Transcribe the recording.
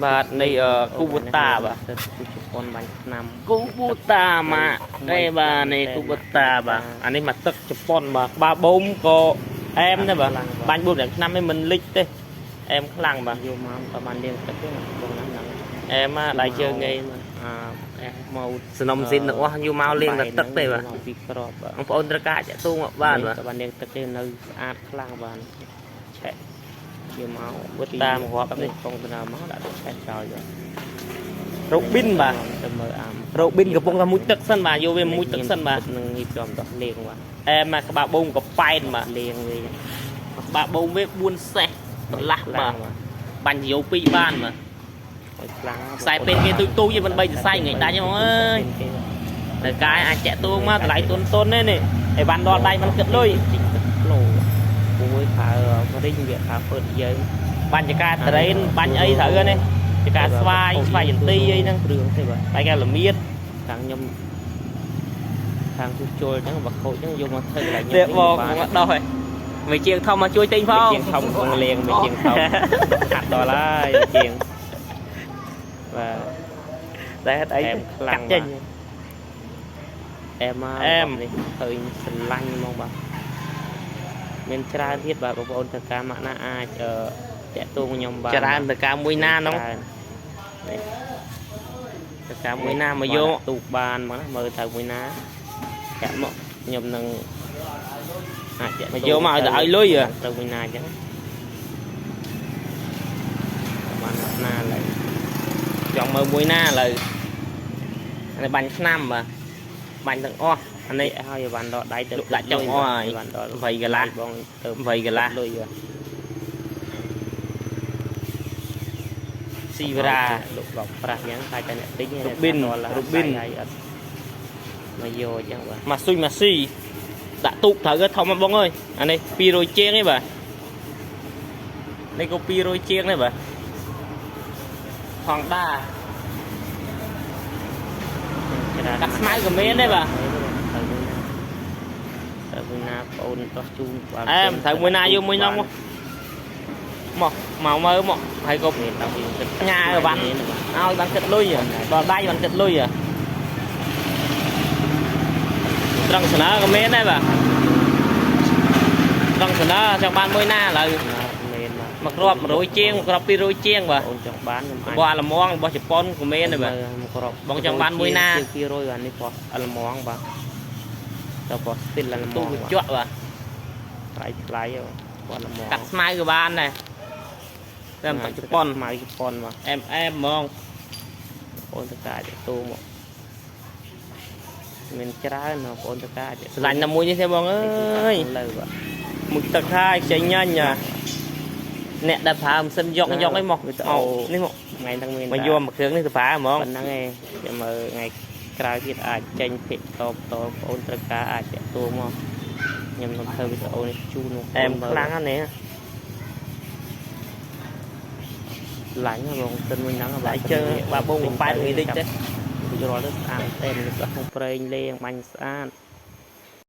បាទនៃគូបូតាបាទ con bánh nằm គូបូតាមកទេបាទនៃគូបូតាបាទអានេះមកទឹកជប៉ុនបាទក្បាលបូមក៏អែមដែរបាទបាញ់បូមតែឆ្នាំនេះមិនលិចទេអែមខ្លាំងបាទ vô máu và ban đêm tất cả con nắng អែមដៃជើងងាយ màu สนมសិនទាំងអស់យូរមកលៀងតែទឹកទេបាទ ពីក្របបាទ បងប្អូនត្រូវការចាក់ទូងបានបាទ បាននាងទឹកទេនៅស្អាតខ្លាំងបានឆែកជាមក បូតាមករាប់នេះ កងដំណើរមកដាក់ទៅឆែកចោលយក រ៉ូប៊ីនបាទ ទៅមើលអាម រ៉ូប៊ីនកំពុងតែមួយទឹកសិនបាទយកវាមួយទឹកសិនបាទ នឹងងីព្រមតោះលេងបាទ អែមមកក្បាលបូមក៏ប៉ែនបាទ លេងវា ក្បាលបូមវា4សេះកន្លះបាទបាញ់យក2បានបាទ ខ្លាំង ខ្សែពេលគេទូយមិនបីសរសៃថ្ងៃដាច់ហ្មងអើយតែកាយអាចចាក់ទូងមកតម្លៃទុនទេនេះឯបានដល់ដៃមិនគិតលុយ គីឡូមួយខើរិញវាខើពើយើង បាញ់ចកាត្រេនបាញ់អីត្រូវនេះចកាស្វាយយន្ទីអីហ្នឹង គ្រឿងទេបាទ តែគេល្មៀត ខាងខ្ញុំខាងជួសជុលហ្នឹងបើខូចហ្នឹងយកមកធ្វើកន្លែង ទៀតមកដោះហើយមួយជាងធំមកជួយទិញផង ជាងធំកំពុងលេងមួយជាងធំហាត់ដល់ហើយជាងបាទ តែអី អែមខ្លាំង ចេញ អែមមកនេះឃើញស្រឡាញ់ហ្មងបាទមានច្រើនទៀតបាទបងប្អូនទៅការមកណាអាចតាក់ទងខ្ញុំបាន ច្រើនទៅការមួយណានោះ ទៅការមួយណាមកយកទូកបានមកណាមើលទៅមួយណាចាក់មកខ្ញុំនឹងអាចចាក់ មកយកមកឲ្យទៅឲ្យលុយ ទៅមួយណាអញ្ចឹងបានណាឡើយ ចង់មើលមួយណាឥឡូវអានេះបាញ់ឆ្នាំបាទបាញ់ទាំងអស់អានេះ ឲ្យបានដល់ដៃទៅ ដាក់ចុងអស់ហើយ បានដល់ 8កន្លះ បងទៅ 8កន្លះ លុយ ស៊ីវរ៉ា លោកបោកប្រាស់អញ្ចឹងហើយតែអ្នកទិញ រូប៊ីន ហើយអត់មកយកអញ្ចឹងបាទ ម៉ាស៊ុយម៉ាស៊ីដាក់ទូកត្រូវទៅធំមកបងអើយអានេះ200ជាងទេបាទនេះក៏200ជាងដែរបាទហងដាដាក់ស្មៅក៏មានដែរបាទ ទៅមួយណាបងអូនតោះជូនបាទ អែមត្រូវមួយណាយកមួយនោះមកមកមើលមកហើយក៏ មានដល់ពីទឹក ញ៉ាបានឲ្យបានគិតលុយដល់ដៃបានគិតលុយត្រង់ស្នើក៏មានដែរបាទត្រង់ស្នើចង់បានមួយណាឥឡូវ មានបាទ មកគ្រាប់100ជាងមកគ្រាប់200ជាងបាទ អូនចង់បានខ្ញុំអាច បោះអាលមងរបស់ជប៉ុនក៏មានដែរបាទ មកគ្រាប់ បងចង់បានមួយណា 200អានេះបោះអលមងបាទទៅបោះស្ទីលអលម ទូ ង ជក់បាទ ថ្លៃបោះអលមង កាត់ស្មៅក៏បានដែរតែមកជប៉ុន មកជប៉ុនបាទ អែមហ្មង អូនតកាទៅទូមកមានច្រើនបងប្អូនតកា ស្រឡាញ់តែមួយនេះទេបងអើយ លើបាទ មួយទឹកហើយចេញញ៉ាញ់អ្នកដែលប្រើម៉ាស៊ីនយកអីមកនេះមក ថ្ងៃហ្នឹងមាន មកយកមកគ្រឿងនេះទៅប្រើហ្មង ប៉ុណ្ណឹងឯងចាំមើលថ្ងៃក្រោយទៀតអាចចេញភិកតបតបងប្អូនត្រូវការអាចតាក់ទងមកខ្ញុំនឹងធ្វើវីដេអូនេះជូន អែមខ្លាំងណាស់នេះ ឡាញ់បងសិនមួយហ្នឹង ដៃជើងបាបងប៉ែតមួយតិចទេ វារត់ទៅស្អាតតែនេះក៏ក្នុងប្រេងលេងបាញ់ស្អាត